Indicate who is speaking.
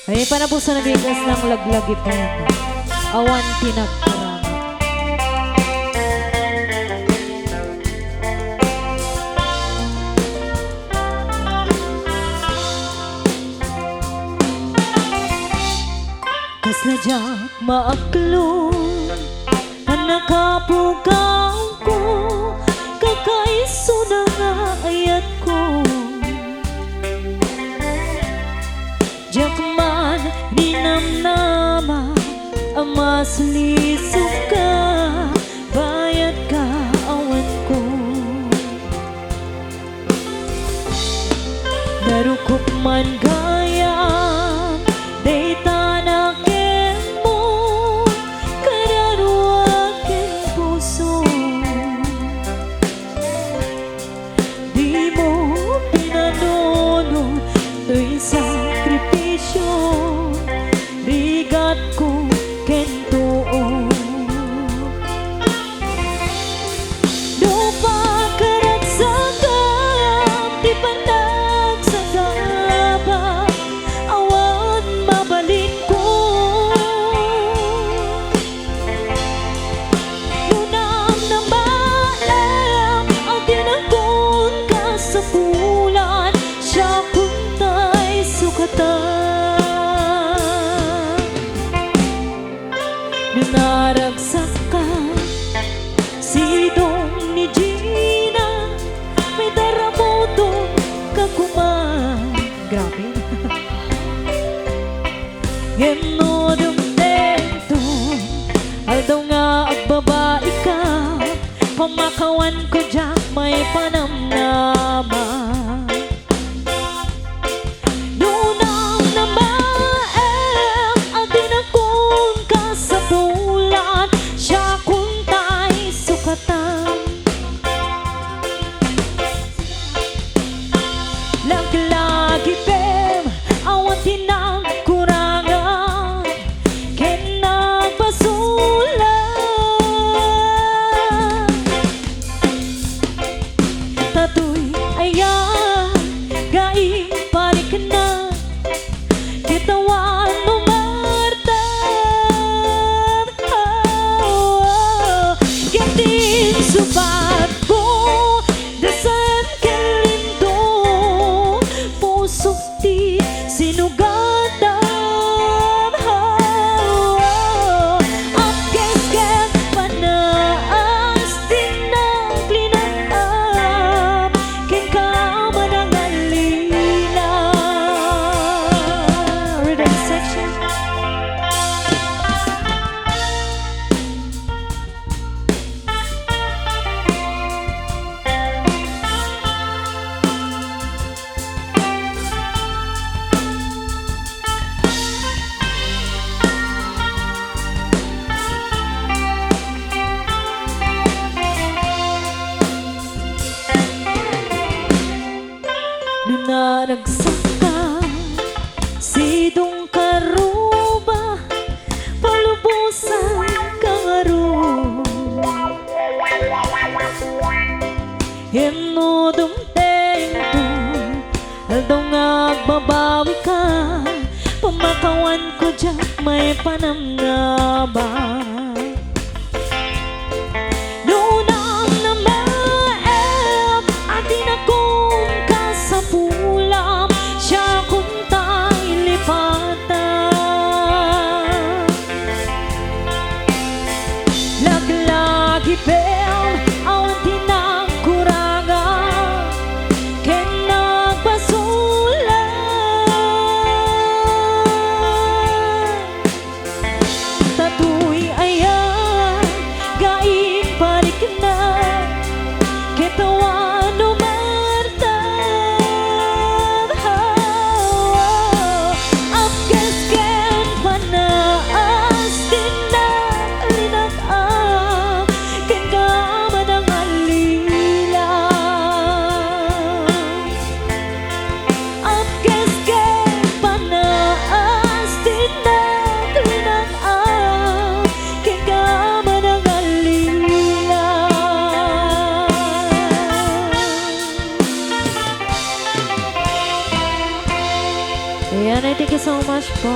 Speaker 1: Ay, para po sa nabigas ng laglagi pa yan. Awan tinagkarama. Kasladyak maaklon ang nakapugaw ko, kakaiso na nga ayat ko. Diyak man ninamnama ang masulisog ka, bayat ka awan ko. Darukop man gayam, dayta na mo, kararo aking puso. Di mo pinanono to'y sakripisyo, bigat ko kentuon. Lupa karat sa gap, di pa nagsagaba, awan mabalik ko. Lunam na malam, ang tinagon ka sa bulan, siya kuntay sukatan. Naragsak ka, sidong ni Gina, may daramoto ka kumang. Grabe. Genodong dento, aldaw nga agbabae ka, pamakawan ko dyak may panamnama. Lunang na maem, ang tinakon ka sa bulan, siya kuntay sukatan. Laglagi bem, awan tinang kurangan, ken nagbasulan. Tatoy ayan, gaing balik na, kitawan mo martan. Gating subat mo, dasan kalindo, pusok di sinugatan. At kesken panaas tinaglinanap, ken ka manangalila. Rhythm section. Nanaragsak ka, sidong karuba, palubusan kang arum. Hinudong tento, aldaw nga agbabawi ka, pamakawan ko dyak may panamnaba. Lunang na maem, ang tinakon ka sa pulam, siya kuntay lipatan. Laglagi bem, awan tinang kurangan, ken nagbasulan. Tatoy Ayan, ay thank you so much po.